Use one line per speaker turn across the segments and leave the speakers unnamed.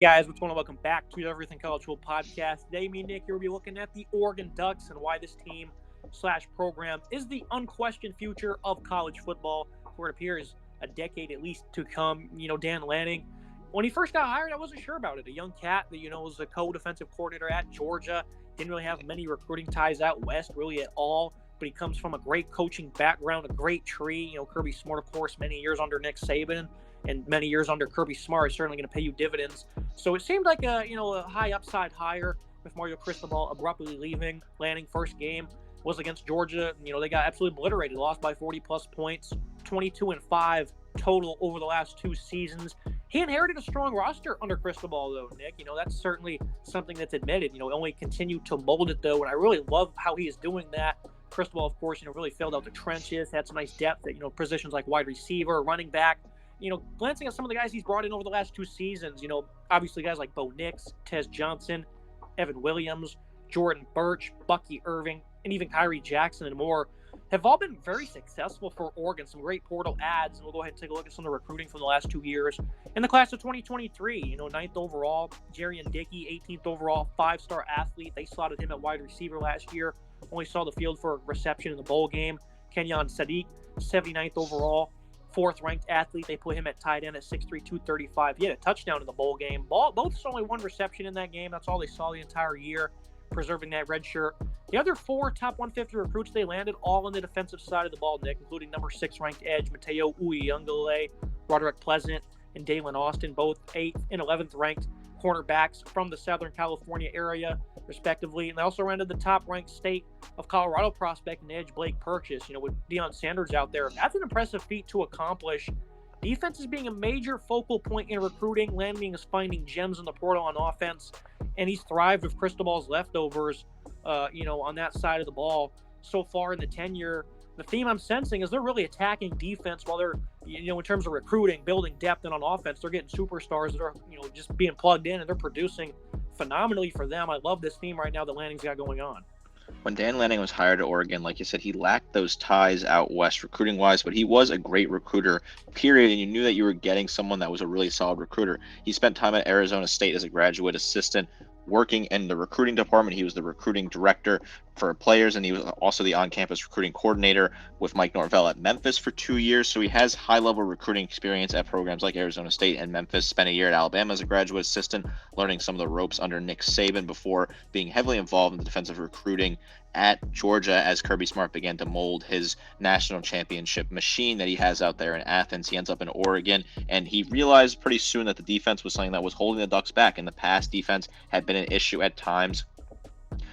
Guys, what's going on? Welcome back to the Everything College Football Podcast. Today, me and Nick here will be looking at the Oregon Ducks and why this team slash program is the unquestioned future of college football for it appears a decade at least to come. Dan Lanning, when he first got hired, I wasn't sure about it. A young cat that, was a co-defensive coordinator at Georgia, didn't really have many recruiting ties out west really at all, but he comes from a great coaching background, a great tree. Kirby Smart, of course, many years under Nick Saban and many years under Kirby Smart is certainly going to pay you dividends. So it seemed like a high upside hire with Mario Cristobal abruptly leaving. Lanning first game was against Georgia. They got absolutely obliterated, lost by 40 plus points, 22-5 total over the last two seasons. He inherited a strong roster under Cristobal, though, Nick. That's certainly something that's admitted. Only continued to mold it, though, and I really love how he is doing that. Cristobal, of course, really filled out the trenches, had some nice depth at, positions like wide receiver, running back. Glancing at some of the guys he's brought in over the last two seasons, obviously guys like Bo Nix, Tez Johnson, Evan Williams, Jordan Birch, Bucky Irving, and even Kyrie Jackson and more have all been very successful for Oregon. Some great portal ads, and we'll go ahead and take a look at some of the recruiting from the last 2 years. In the class of 2023, 9th overall, Jarian Dickey, 18th overall, 5-star athlete. They slotted him at wide receiver last year. Only saw the field for a reception in the bowl game. Kenyon Sadiq, 79th overall, 4th-ranked athlete. They put him at tight end at 6'3", 235. He had a touchdown in the bowl game. Both saw only one reception in that game. That's all they saw the entire year, preserving that red shirt. The other 4 top 150 recruits they landed all on the defensive side of the ball, Nick, including number 6-ranked edge Mateo Uyunglele, Roderick Pleasant, and Dalen Austin, both 8th and 11th ranked cornerbacks from the Southern California area, respectively. And they also landed the top-ranked state of Colorado prospect and edge Blake Purchase, with Deion Sanders out there. That's an impressive feat to accomplish. Defense is being a major focal point in recruiting. Lanning is finding gems in the portal on offense, and he's thrived with Cristobal's leftovers, on that side of the ball so far in the tenure. The theme I'm sensing is they're really attacking defense while they're, in terms of recruiting, building depth, and on offense, they're getting superstars that are, just being plugged in, and they're producing phenomenally for them. I love this theme right now that Lanning's got going on.
When Dan Lanning was hired at Oregon, like you said, he lacked those ties out west recruiting-wise, but he was a great recruiter, period, and you knew that you were getting someone that was a really solid recruiter. He spent time at Arizona State as a graduate assistant, working in the recruiting department. He was the recruiting director for players, and he was also the on-campus recruiting coordinator with Mike Norvell at Memphis for 2 years. So he has high-level recruiting experience at programs like Arizona State and Memphis. Spent a year at Alabama as a graduate assistant, learning some of the ropes under Nick Saban before being heavily involved in the defensive recruiting at Georgia as Kirby Smart began to mold his national championship machine that he has out there in Athens. He ends up in Oregon, and he realized pretty soon that the defense was something that was holding the Ducks back. In the past, defense had been an issue at times.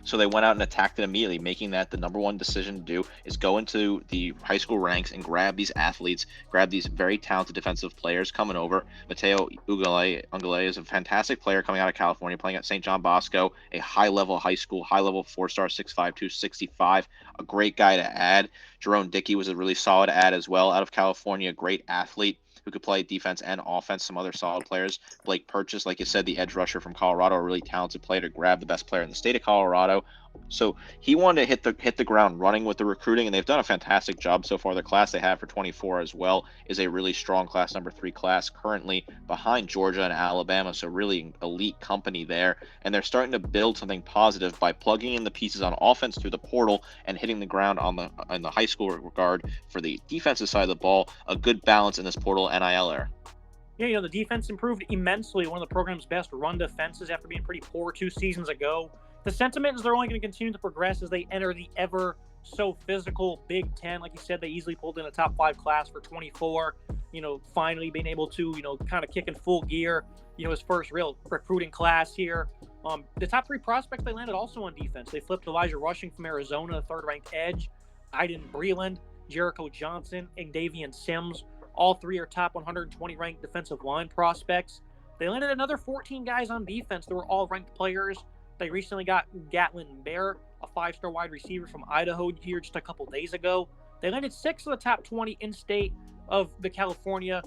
So they went out and attacked it immediately, making that the number one decision to do is go into the high school ranks and grab these athletes, grab these very talented defensive players coming over. Mateo Uyunglele is a fantastic player coming out of California, playing at St. John Bosco, a high-level high school, high-level 4-star, 6'5", 265, a great guy to add. Jerome Dickey was a really solid add as well out of California, a great athlete who could play defense and offense, some other solid players. Blake Purchase, like you said, the edge rusher from Colorado, a really talented player to grab the best player in the state of Colorado. So he wanted to hit the ground running with the recruiting, and they've done a fantastic job so far. The class they have for 24 as well is a really strong class, number 3 class, currently behind Georgia and Alabama, so really elite company there. And they're starting to build something positive by plugging in the pieces on offense through the portal and hitting the ground on the high school regard for the defensive side of the ball. A good balance in this portal NIL era.
Yeah, the defense improved immensely. One of the program's best run defenses after being pretty poor 2 seasons ago. The sentiment is they're only going to continue to progress as they enter the ever so physical Big Ten. Like you said, they easily pulled in a top 5 class for 24. Finally being able to, kind of kick in full gear. His first real recruiting class here. The top 3 prospects they landed also on defense. They flipped Elijah Rushing from Arizona, 3rd-ranked edge, Iden Breland, Jericho Johnson, and Davian Sims. All 3 are top 120 ranked defensive line prospects. They landed another 14 guys on defense that were all ranked players. They recently got Gatlin Bear, a 5-star wide receiver from Idaho here just a couple days ago. They landed 6 of the top 20 in-state of the California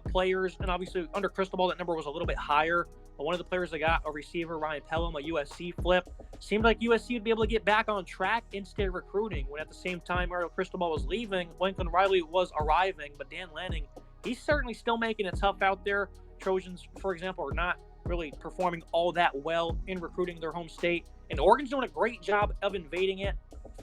players, and obviously under Cristobal that number was a little bit higher. But one of the players they got, a receiver, Ryan Pelham, a USC flip, seemed like USC would be able to get back on track in state recruiting when at the same time Mario Cristobal was leaving, Lincoln Riley was arriving, but Dan Lanning, he's certainly still making it tough out there. Trojans, for example, are not really performing all that well in recruiting their home state. And Oregon's doing a great job of invading it,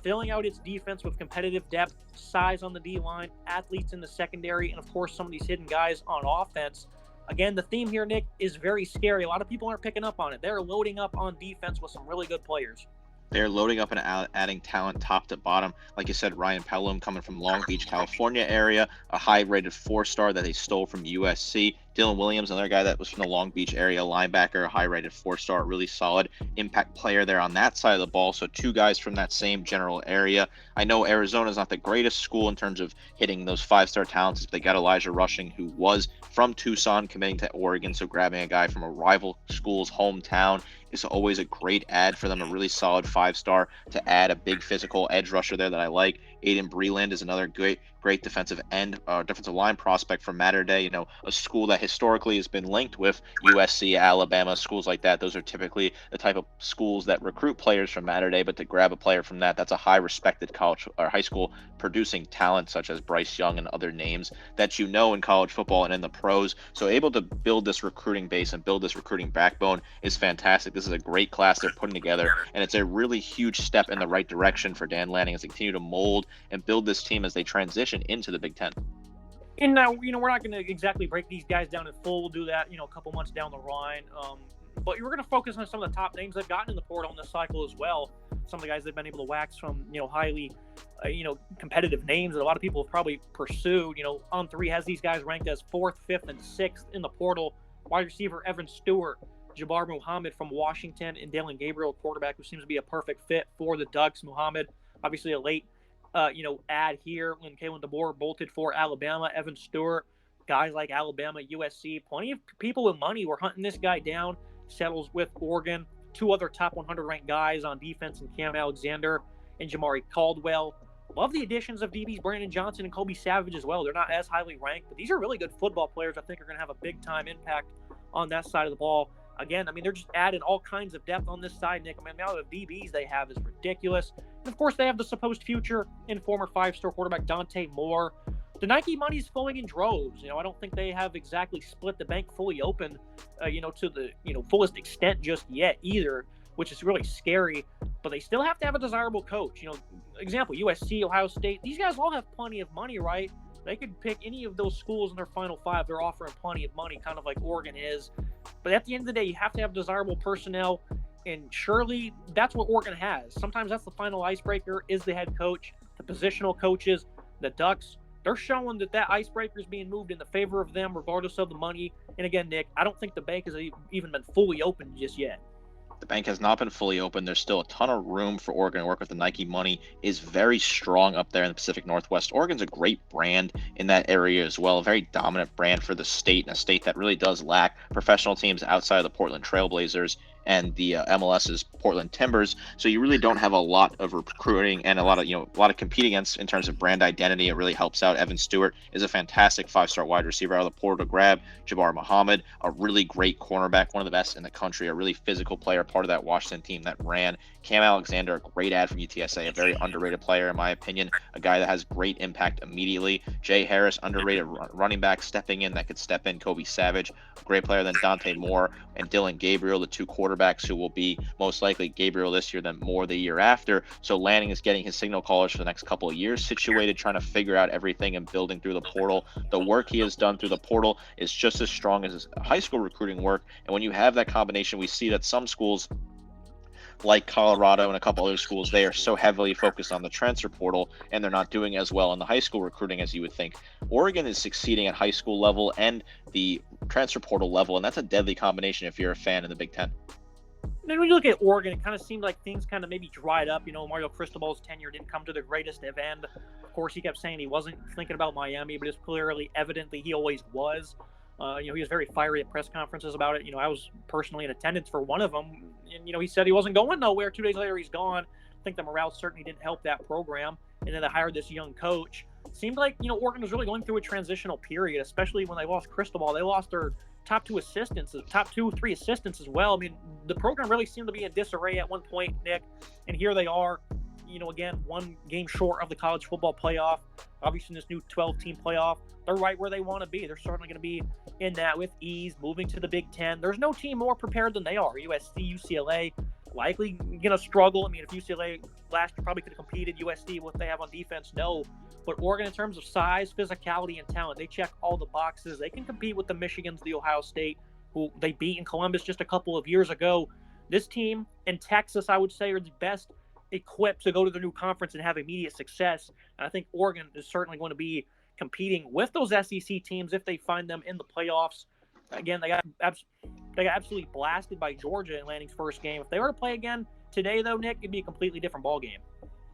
filling out its defense with competitive depth, size on the D-line, athletes in the secondary, and, of course, some of these hidden guys on offense. Again, the theme here, Nick, is very scary. A lot of people aren't picking up on it. They're loading up on defense with some really good players.
They're loading up and adding talent top to bottom. Like you said, Ryan Pelham coming from Long Beach, California area, a high-rated 4-star that they stole from USC. Dylan Williams, another guy that was from the Long Beach area, linebacker, a high-rated 4-star, really solid impact player there on that side of the ball. So 2 guys from that same general area. I know Arizona's not the greatest school in terms of hitting those 5-star talents. They got Elijah Rushing, who was from Tucson, committing to Oregon. So grabbing a guy from a rival school's hometown is always a great add for them, a really solid 5-star to add a big physical edge rusher there that I like. Aiden Breland is another great defensive end, defensive line prospect from Mater Dei, a school that historically has been linked with USC, Alabama, schools like that. Those are typically the type of schools that recruit players from Mater Dei, but to grab a player from that's a high respected college or high school producing talent such as Bryce Young and other names that in college football and in the pros. So able to build this recruiting base and build this recruiting backbone is fantastic. This is a great class they're putting together, and it's a really huge step in the right direction for Dan Lanning as they continue to mold and build this team as they transition into the Big Ten.
And now, we're not going to exactly break these guys down in full. We'll do that, a couple months down the line. But we're going to focus on some of the top names they've gotten in the portal in this cycle as well. Some of the guys they've been able to wax from, highly, competitive names that a lot of people have probably pursued. On3 has these guys ranked as 4th, 5th, and 6th in the portal. Wide receiver Evan Stewart, Jabbar Muhammad from Washington, and Dalen Gabriel, quarterback, who seems to be a perfect fit for the Ducks. Muhammad, obviously a late add here when Kalen DeBoer bolted for Alabama. Evan Stewart, guys like Alabama, USC, plenty of people with money were hunting this guy down. Settles with Oregon. 2 other top 100 ranked guys on defense in Cam Alexander and Jamari Caldwell. Love the additions of DBs Brandon Johnson and Kobe Savage as well. They're not as highly ranked, but these are really good football players. I think are going to have a big time impact on that side of the ball. Again, they're just adding all kinds of depth on this side, Nick. The amount of DBs they have is ridiculous. And, of course, they have the supposed future in former 5-star quarterback Dante Moore. The Nike money's flowing in droves. I don't think they have exactly split the bank fully open, to the, fullest extent just yet either, which is really scary. But they still have to have a desirable coach. Example, USC, Ohio State. These guys all have plenty of money, right? They could pick any of those schools in their Final 5. They're offering plenty of money, kind of like Oregon is. But at the end of the day, you have to have desirable personnel, and surely that's what Oregon has. Sometimes that's the final icebreaker is the head coach, the positional coaches, the Ducks. They're showing that icebreaker is being moved in the favor of them regardless of the money. And again, Nick, I don't think the bank has even been fully opened just yet.
The bank has not been fully open. There's still a ton of room for Oregon to work with. The Nike money is very strong up there in the Pacific Northwest. Oregon's a great brand in that area as well, a very dominant brand for the state, and a state that really does lack professional teams outside of the Portland Trailblazers and the MLS's Portland Timbers. So you really don't have a lot of recruiting and a lot of competing against in terms of brand identity. It really helps out. Evan Stewart is a fantastic 5-star wide receiver out of the portal to grab. Jabbar Muhammad, a really great cornerback, one of the best in the country, a really physical player, part of that Washington team that ran. Cam Alexander, a great add from UTSA, a very underrated player in my opinion, a guy that has great impact immediately. Jay Harris, underrated running back, stepping in that could step in. Kobe Savage, a great player than Dante Moore and Dylan Gabriel, the 2 quarterbacks who will be most likely Gabriel this year than Moore the year after. So Lanning is getting his signal callers for the next couple of years situated, trying to figure out everything and building through the portal. The work he has done through the portal is just as strong as his high school recruiting work. And when you have that combination, we see that some schools like Colorado and a couple other schools, they are so heavily focused on the transfer portal, and they're not doing as well in the high school recruiting as you would think. Oregon is succeeding at high school level and the transfer portal level, and that's a deadly combination if you're a fan in the Big Ten.
Then when you look at Oregon, it kind of seemed like things kind of maybe dried up. Mario Cristobal's tenure didn't come to the greatest of end. Of course, he kept saying he wasn't thinking about Miami, but it's clearly evident that he always was. He was very fiery at press conferences about it. I was personally in attendance for one of them. And, he said he wasn't going nowhere. 2 days later, he's gone. I think the morale certainly didn't help that program. And then they hired this young coach. Seemed like, Oregon was really going through a transitional period, especially when they lost Cristobal. They lost their top 2 assistants, top 2-3 assistants as well. The program really seemed to be in disarray at one point, Nick. And here they are, again, one game short of the college football playoff. Obviously, in this new 12-team playoff, they're right where they want to be. They're certainly going to be in that with ease, moving to the Big Ten. There's no team more prepared than they are. USC, UCLA, likely going to struggle. I mean, if UCLA last year probably could have competed, USC, what they have on defense, no. But Oregon, in terms of size, physicality, and talent, they check all the boxes. They can compete with the Michigans, the Ohio State, who they beat in Columbus just a couple of years ago. This team and Texas, I would say, are the best equipped to go to the new conference and have immediate success. And I think Oregon is certainly going to be competing with those SEC teams if they find them in the playoffs. Again, they got absolutely blasted by Georgia in Lanning's first game. If they were to play again today, though, Nick, it'd be a completely different ball game.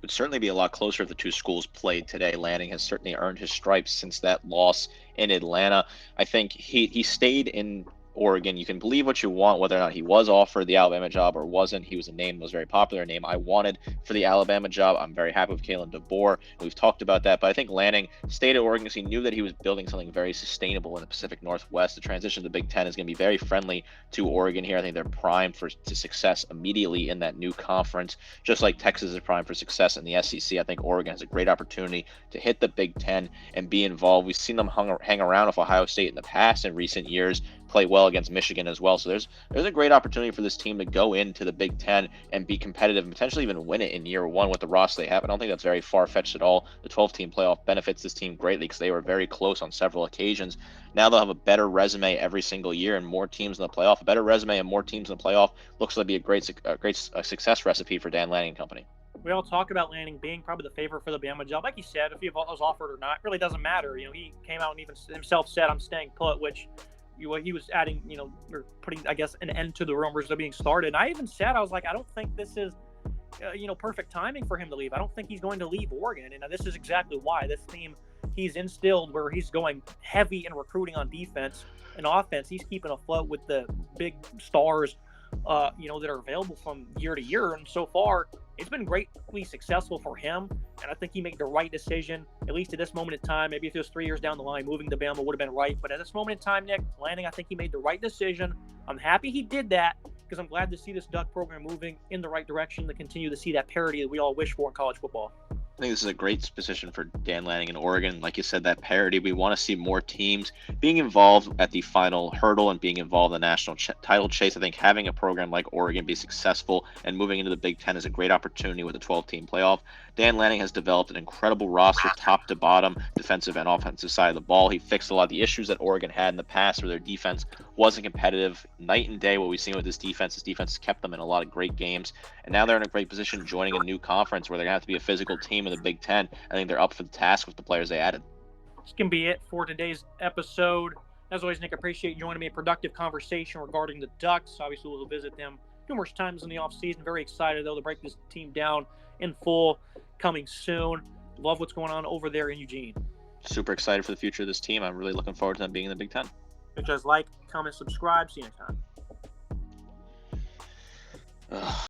Would certainly be a lot closer if the two schools played today. Lanning has certainly earned his stripes since that loss in Atlanta. I think he stayed in Oregon. You can believe what you want, whether or not he was offered the Alabama job or wasn't. He was a name that was very popular, a name I wanted for the Alabama job. I'm very happy with Kalen DeBoer. We've talked about that, but I think Lanning stayed at Oregon because he knew that he was building something very sustainable in the Pacific Northwest. The transition to the Big Ten is going to be very friendly to Oregon here. I think they're primed to success immediately in that new conference, just like Texas is primed for success in the SEC. I think Oregon has a great opportunity to hit the Big Ten and be involved. We've seen them hang around with Ohio State in the past in recent years, play well against Michigan as well. So there's a great opportunity for this team to go into the Big Ten and be competitive and potentially even win it in year one with the roster they have. I don't think that's very far-fetched at all. The 12-team playoff benefits this team greatly because they were very close on several occasions. Now they'll have a better resume every single year and more teams in the playoff. A better resume and more teams in the playoff looks like be a great success recipe for Dan Lanning and company.
We all talk about Lanning being probably the favorite for the Bama job. Like you said, if he was offered or not, really doesn't matter. He came out and even himself said, "I'm staying put," which he was adding, or putting, I guess, an end to the rumors that are being started. And I even said, I was like, I don't think this is, perfect timing for him to leave. I don't think he's going to leave Oregon. And this is exactly why. This team he's instilled, where he's going heavy in recruiting on defense and offense, he's keeping afloat with the big stars, that are available from year to year. And so far, it's been greatly successful for him. And I think he made the right decision, at least at this moment in time. Maybe if it was 3 years down the line, moving to Bama would have been right. But at this moment in time, Nick, Lanning, I think he made the right decision. I'm happy he did that because I'm glad to see this Duck program moving in the right direction to continue to see that parity that we all wish for in college football.
I think this is a great position for Dan Lanning in Oregon. Like you said, that parity. We want to see more teams being involved at the final hurdle and being involved in the national title chase. I think having a program like Oregon be successful and moving into the Big Ten is a great opportunity with a 12-team playoff. Dan Lanning has developed an incredible roster, top to bottom, defensive and offensive side of the ball. He fixed a lot of the issues that Oregon had in the past where their defense wasn't competitive. Night and day what we've seen with this defense has kept them in a lot of great games. And now they're in a great position joining a new conference where they're going to have to be a physical team in the Big Ten. I think they're up for the task with the players they added.
This can be it for today's episode. As always, Nick, I appreciate you joining me. A productive conversation regarding the Ducks. Obviously, we'll visit them numerous times in the offseason. Very excited, though, to break this team down in full coming soon. Love what's going on over there in Eugene.
Super excited for the future of this team. I'm really looking forward to them being in the Big Ten.
Just like, comment, subscribe. See you next time.